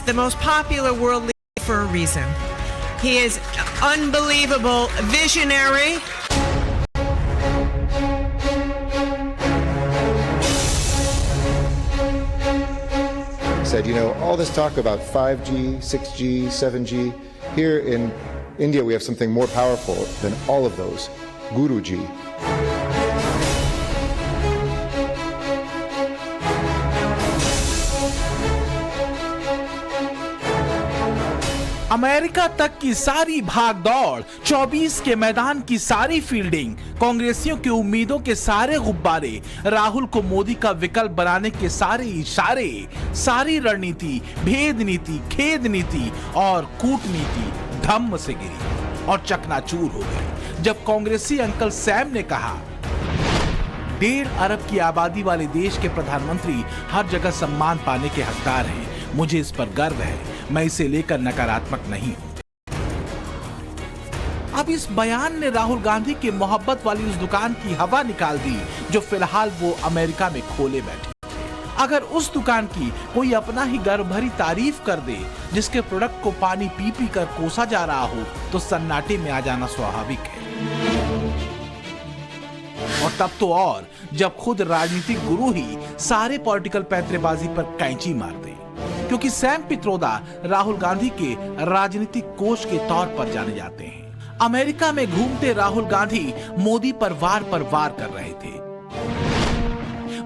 the most popular world leader for a reason. He is unbelievable visionary. Said, all this talk about 5G, 6G, 7G, here in India we have something more powerful than all of those, Guruji. America तक की सारी भागदौड़, 24 के मैदान की सारी fielding, कांग्रेसियों की उम्मीदों के सारे गुब्बारे, राहुल को मोदी का विकल्प बनाने के सारे इशारे, सारी रणनीति, भेद नीति, खेद नीति और कूटनीति धम्म से गिरी और चकनाचूर हो गई जब कांग्रेसी अंकल सैम ने कहा 1.5 अरब की आबादी वाले देश के प्रधानमंत्री हर जगह सम्मान पाने के हकदार हैं। मुझे इस पर गर्व है, मैं इसे लेकर नकारात्मक नहीं हूं। अब इस बयान ने राहुल गांधी के मोहब्बत वाली उस दुकान की हवा निकाल दी जो फिलहाल वो अमेरिका में खोले बैठे। अगर उस दुकान की कोई अपना ही गर्व भरी तारीफ कर दे, जिसके प्रोडक्ट को पानी पी पी कर कोसा जा रहा हो, तो सन्नाटे में आ जाना स्वाभाविक है। और तब तो और जब खुद राजनीतिक गुरु ही सारे पॉलिटिकल पैंतरेबाजी पर कैंची मार दे, क्योंकि सैम पित्रोदा राहुल गांधी के राजनीतिक कोच के तौर पर जाने जाते हैं। अमेरिका में घूमते राहुल गांधी मोदी पर वार कर रहे थे।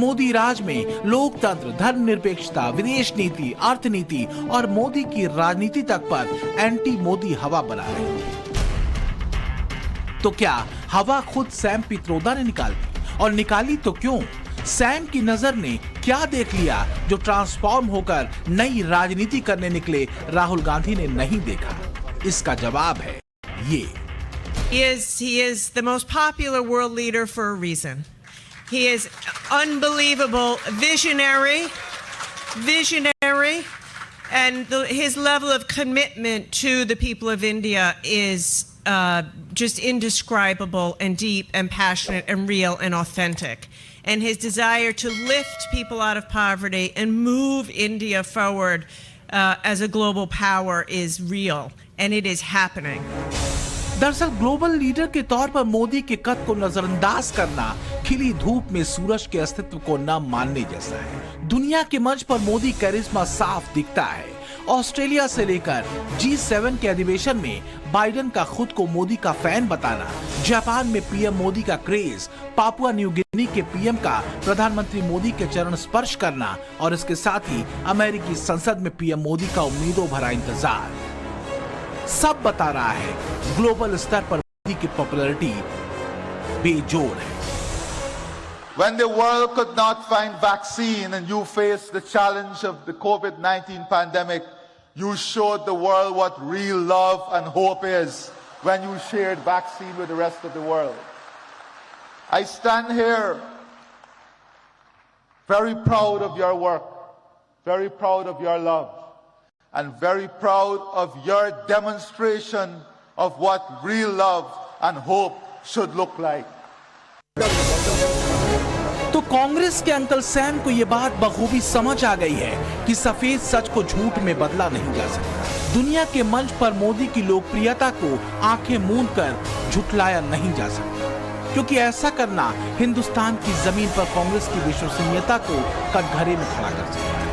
मोदी राज में लोकतंत्र, धर्मनिरपेक्षता, विदेश नीति, अर्थनीति और मोदी की राजनीति तक पर एंटी मोदी हवा बना रहे थे। तो क्या हवा खुद सैम पित्रोदा ने निकाली? और निकाली तो क्यों? सैम की नजर ने क्या देख लिया जो ट्रांसफॉर्म होकर नई राजनीति करने निकले राहुल गांधी ने नहीं देखा? इसका जवाब है ये। He is the most popular world leader for a reason. He is unbelievable visionary, and his level of commitment to the people of India is just indescribable and deep and passionate and real and authentic. And his desire to lift people out of poverty and move India forward as a global power is real, and it is happening. दरअसल global leader के तौर पर मोदी के कद को नजरअंदाज करना खिली धूप में सूरज के अस्तित्व को न मानने जैसा है। दुनिया के मंच पर मोदी करिश्मा साफ दिखता है। ऑस्ट्रेलिया से लेकर G7 के अधिवेशन में बाइडेन का खुद को मोदी का फैन बताना, जापान में पीएम मोदी का क्रेज, पापुआ न्यू गिनी के पीएम का प्रधानमंत्री मोदी के चरण स्पर्श करना और इसके साथ ही अमेरिकी संसद में पीएम मोदी का उम्मीदों भरा इंतजार, सब बता रहा है ग्लोबल स्तर पर मोदी की पॉपुलैरिटी बेजोड़ है। When the world could not find vaccine and you faced the challenge of the COVID-19 pandemic, you showed the world what real love and hope is when you shared vaccine with the rest of the world. I stand here very proud of your work, very proud of your love, and very proud of your demonstration of what real love and hope should look like. तो कांग्रेस के uncle Sam को यह बात बखूबी समझ आ गई है कि सफेद सच को झूठ में बदला नहीं जा सकता। दुनिया के मंच पर मोदी की लोकप्रियता को आंखें मूंद कर झुठलाया नहीं जा सकता, क्योंकि ऐसा करना हिंदुस्तान की जमीन पर कांग्रेस की विश्वसनीयता को कटघरे में खड़ा कर सकता है।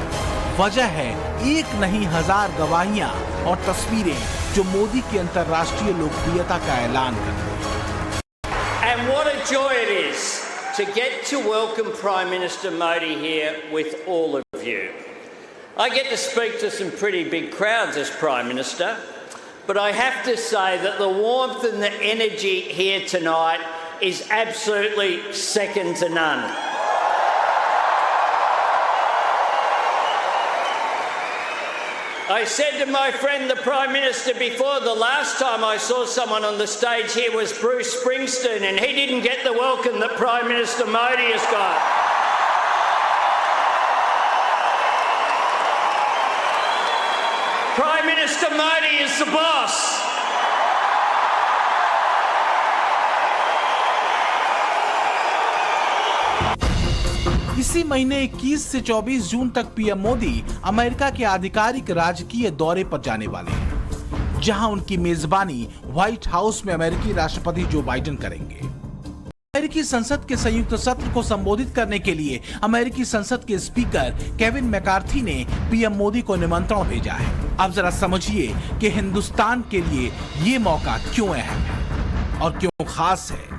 वजह है एक नहीं हजार गवाहियां और तस्वीरें जो मोदी की अंतर्राष्ट्रीय लोकप्रियता का ऐलान करती हैं। And what a joy it is to get to welcome Prime Minister Modi here with all of you. I get to speak to some pretty big crowds as Prime Minister, but I have to say that the warmth and the energy here tonight is absolutely second to none. I said to my friend the Prime Minister before, the last time I saw someone on the stage here was Bruce Springsteen, and he didn't get the welcome that Prime Minister Modi has got. Prime Minister Modi is the boss. इस इसी महीने 21 से 24 जून तक PM Modi America के आधिकारिक राजकीय दौरे पर जाने वाले हैं, जहां उनकी मेजबानी व्हाइट हाउस में अमेरिकी राष्ट्रपति जो बाइडेन करेंगे। अमेरिकी संसद के संयुक्त सत्र को संबोधित करने के लिए अमेरिकी संसद के स्पीकर केविन मैकार्थी ने पीएम मोदी को निमंत्रण भेजा है। अब जरा समझिए कि हिंदुस्तान के लिए ये मौका क्यों अहम है और क्यों खास है।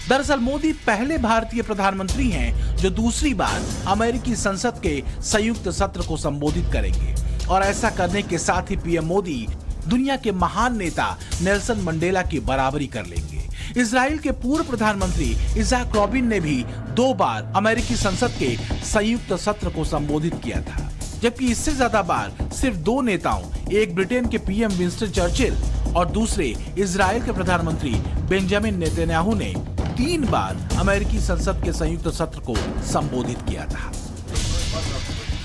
दरअसल मोदी पहले भारतीय प्रधानमंत्री हैं जो दूसरी बार अमेरिकी संसद के संयुक्त सत्र को संबोधित करेंगे, और ऐसा करने के साथ ही पीएम मोदी दुनिया के महान नेता नेल्सन मंडेला की बराबरी कर लेंगे। इजराइल के पूर्व प्रधानमंत्री इज़ाक रॉबिन ने भी 2 बार अमेरिकी संसद के संयुक्त सत्र को संबोधित किया था, जबकि इससे ज्यादा बार सिर्फ 2 नेताओं, एक ब्रिटेन के पीएम विंस्टन चर्चिल और दूसरे इजराइल के प्रधानमंत्री बेंजामिन नेतन्याहू ने 3 बार अमेरिकी संसद के संयुक्त सत्र को संबोधित किया था।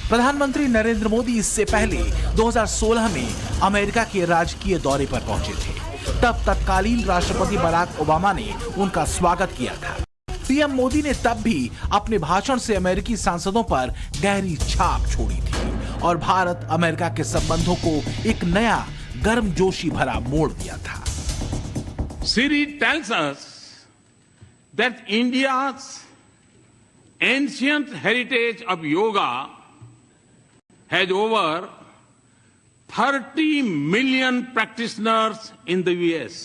प्रधानमंत्री नरेंद्र मोदी इससे पहले 2016 में अमेरिका के राजकीय दौरे पर पहुंचे थे। तब तत्कालीन राष्ट्रपति बराक ओबामा ने उनका स्वागत किया था। पीएम मोदी ने तब भी अपने भाषण से अमेरिकी सांसदों पर गहरी छाप छोड़ी थी और भारत अमेरिका के संबंधों को एक नया गर्मजोशी भरा मोड़ दिया था। Siri tells us that India's ancient heritage of yoga has over 30 million practitioners in the US.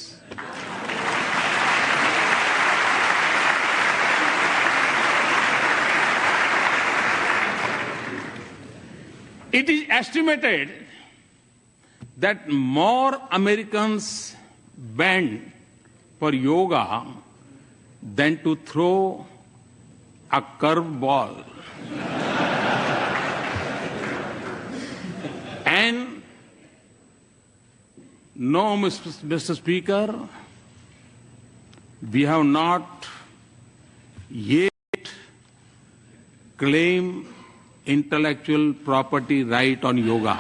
It is estimated that more Americans bend for yoga than to throw a curveball. And no, Mr. Speaker, we have not yet claimed intellectual property right on yoga.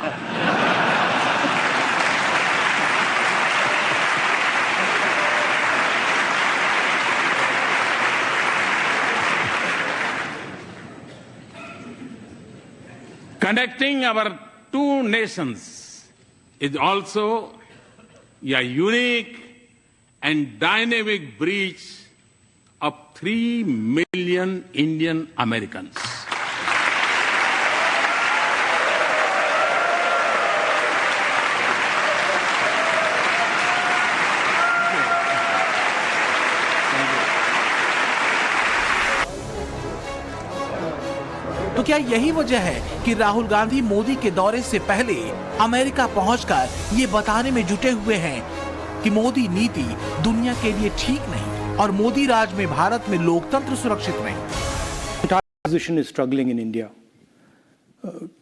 Connecting our 2 nations is also a unique and dynamic bridge of 3 million Indian Americans. तो क्या यही वजह है कि राहुल गांधी मोदी के दौरे से पहले अमेरिका पहुंचकर ये बताने में जुटे हुए हैं कि मोदी नीति दुनिया के लिए ठीक नहीं और मोदी राज में भारत में लोकतंत्र सुरक्षित नहीं? Opposition is struggling in India.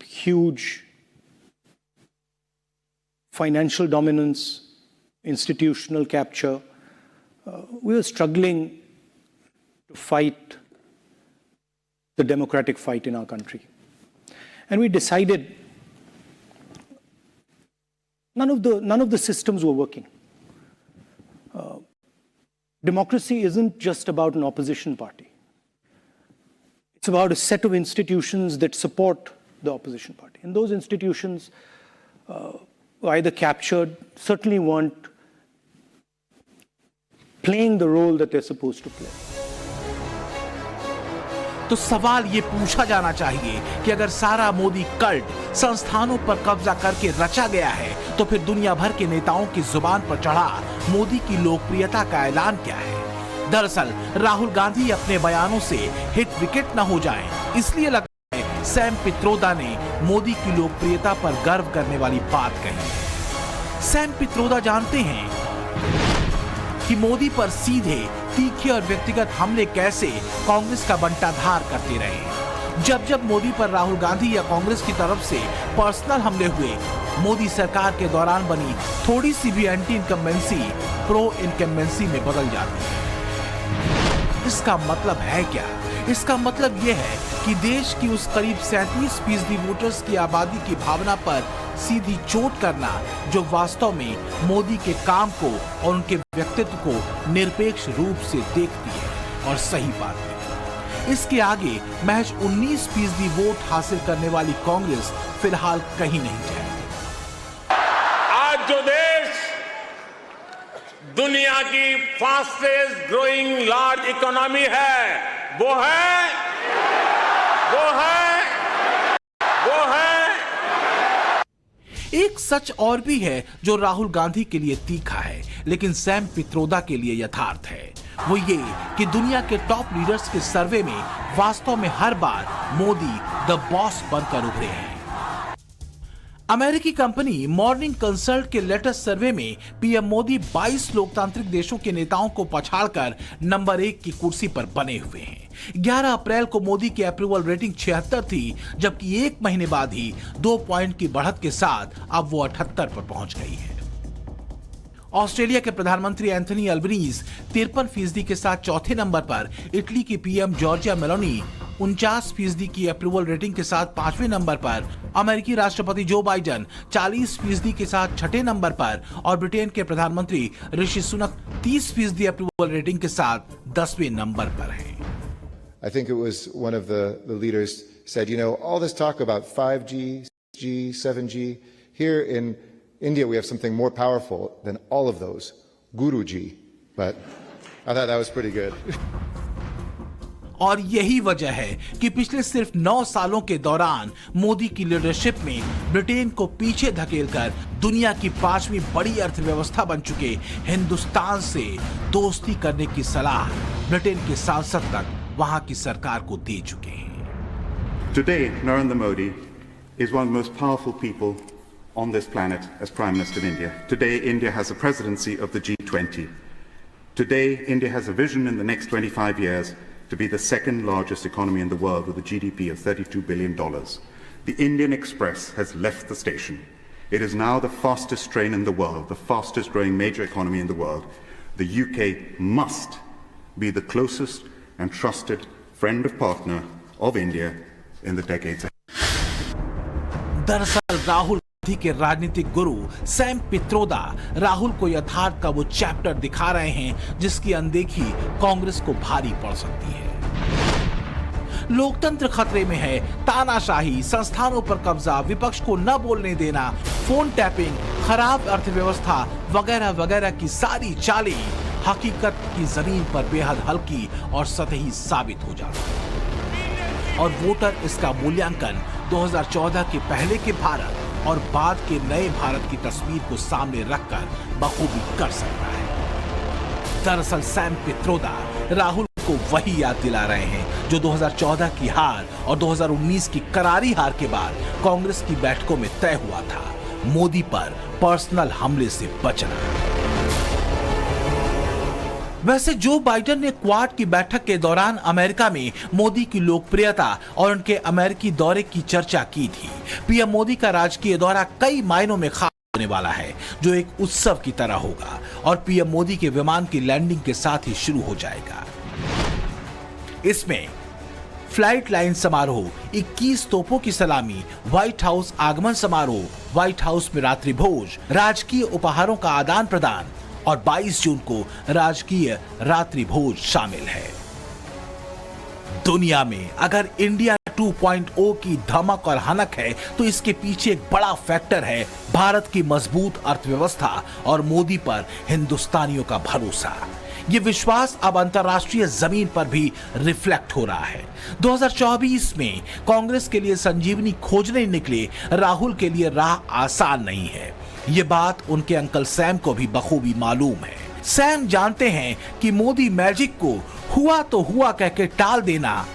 Huge financial dominance, institutional capture. We are struggling to fight the democratic fight in our country. And we decided none of the systems were working. Democracy isn't just about an opposition party. It's about a set of institutions that support the opposition party. And those institutions were either captured, certainly weren't playing the role that they're supposed to play. तो सवाल ये पूछा जाना चाहिए कि अगर सारा Modi cult संस्थानों पर कब्जा करके रचा गया है तो फिर दुनिया भर के नेताओं की जुबान पर चढ़ा मोदी की लोकप्रियता का ऐलान क्या है? दरअसल राहुल गांधी अपने बयानों से हिट विकेट न हो जाएं, इसलिए लगता है सैम पित्रोदा ने मोदी की लोकप्रियता पर गर्व करने वाली बात कही। सैम पित्रोदा जानते हैं कि मोदी पर सीधे, तीखे और व्यक्तिगत हमले कैसे कांग्रेस का बंटाधार करते रहे। जब जब मोदी पर राहुल गांधी या कांग्रेस की तरफ से पर्सनल हमले हुए, मोदी सरकार के दौरान बनी थोड़ी सी भी एंटी इनकम्बेंसी प्रो इनकम्बेंसी में बदल जाती है। इसका मतलब है क्या? इसका मतलब यह है कि देश की उस करीब 37% वोटर्स की आबादी की भावना पर सीधी चोट करना जो वास्तव में मोदी के काम को और उनके व्यक्तित्व को निरपेक्ष रूप से देखती है और सही बात है। इसके आगे महज 19% वोट हासिल करने वाली कांग्रेस फिलहाल कहीं नहीं जाएगी। आज जो देश दुनिया की फास्टेस्ट ग्रोइंग लार्ज इकोनॉमी है वो है एक सच और भी है जो राहुल गांधी के लिए तीखा है लेकिन सैम पित्रोदा के लिए यथार्थ है। वो ये कि दुनिया के टॉप लीडर्स के सर्वे में वास्तव में हर बार मोदी द बॉस बनकर उभरे हैं। अमेरिकी कंपनी मॉर्निंग कंसल्ट के लेटेस्ट सर्वे में पीएम मोदी 22 लोकतांत्रिक देशों के नेताओं को पछाड़कर नंबर 1 की कुर्सी पर बने हुए हैं। 11 अप्रैल को मोदी की अप्रूवल रेटिंग 76 थी, जबकि एक महीने बाद ही 2 पॉइंट की बढ़त के साथ अब वो 78 पर पहुंच गई है। ऑस्ट्रेलिया के प्रधानमंत्री एंथनी अल्बनीज 53% के साथ चौथे नंबर पर, इटली की पीएम जॉर्जिया मेलोनी 49% की अप्रूवल रेटिंग के साथ 5वें नंबर पर, अमेरिकी राष्ट्रपति जो बाइडेन 40% के साथ 6ठे नंबर पर और ब्रिटेन के प्रधानमंत्री ऋषि सुनक 30% अप्रूवल रेटिंग के साथ 10वें नंबर पर हैं। I think it was one of the leaders said, you know, all this talk about 5G, 6G, 7G, here in India we have something more powerful than all of those, Guruji. But I thought that was pretty good. और यही वजह है कि पिछले सिर्फ 9 सालों के दौरान मोदी की लीडरशिप में ब्रिटेन को पीछे धकेलकर दुनिया की 5वीं बड़ी अर्थव्यवस्था बन चुके हिंदुस्तान से दोस्ती करने की सलाह ब्रिटेन के सांसद तक वहां की सरकार को दे चुके हैं। Today, Narendra Modi is one of the most powerful people on this planet as Prime Minister of India. Today, India has a presidency of the G20. Today, India has a vision in the next 25 years to be the second largest economy in the world with a GDP of $32 billion. The Indian Express has left the station. It is now the fastest train in the world, the fastest growing major economy in the world. The UK must be the closest and trusted friend of partner of India in the decades ahead. दरअसल राहुल गांधी के राजनीतिक गुरु Sam Pitroda Rahul को यथार्थ का वो chapter दिखा रहे हैं जिसकी अनदेखी कांग्रेस को भारी पड़ सकती है। लोकतंत्र खतरे में है, तानाशाही, संस्थानों पर कब्जा, विपक्ष को न बोलने देना, फोन टैपिंग, खराब अर्थव्यवस्था वगैरह वगैरह की सारी चालें हकीकत की जमीन पर बेहद हल्की और सतही साबित हो जाती है। और वोटर इसका मूल्यांकन 2014 के पहले के भारत और बाद के नए भारत की तस्वीर को सामने रखकर बखूबी कर सकता है। दरअसल सैम पित्रोदा राहुल को वही याद दिला रहे हैं जो 2014 की हार और 2019 की करारी हार के बाद कांग्रेस की बैठकों में तय हुआ था, मोदी पर पर्सनल हमले से बचना। वैसे जो बाइडेन ने क्वाड की बैठक के दौरान अमेरिका में मोदी की लोकप्रियता और उनके अमेरिकी दौरे की चर्चा की थी। पीएम मोदी का राजकीय दौरा कई मायनों में खास होने वाला है, जो एक उत्सव की तरह होगा और पीएम मोदी के विमान की लैंडिंग के साथ ही शुरू हो जाएगा। इसमें फ्लाइट लाइन समारोह, 21 तोपों की सलामी, व्हाइट हाउस आगमन समारोह, व्हाइट हाउस में रात्रि भोज, राजकीय उपहारों का आदान प्रदान और 22 जून को राजकीय रात्रि भोज शामिल है। दुनिया में अगर इंडिया 2.0 की धमक और हनक है तो इसके पीछे एक बड़ा फैक्टर है भारत की मजबूत अर्थव्यवस्था और मोदी पर हिंदुस्तानियों का भरोसा। ये विश्वास अब अंतर्राष्ट्रीय जमीन पर भी रिफ्लेक्ट हो रहा है। 2024 में कांग्रेस के लिए संजीवनी खोजने निकले राहुल के लिए राह आसान नहीं है। ये बात उनके अंकल सैम को भी बखूबी मालूम है। सैम जानते हैं कि मोदी मैजिक को हुआ तो हुआ कहकर टाल देना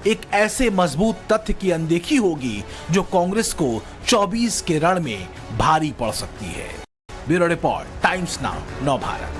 एक ऐसे मजबूत तथ्य की अनदेखी होगी जो कांग्रेस को 24 के रण में भारी पड़ सकती है। ब्यूरो रिपोर्ट, टाइम्स नाउ, नव भारत।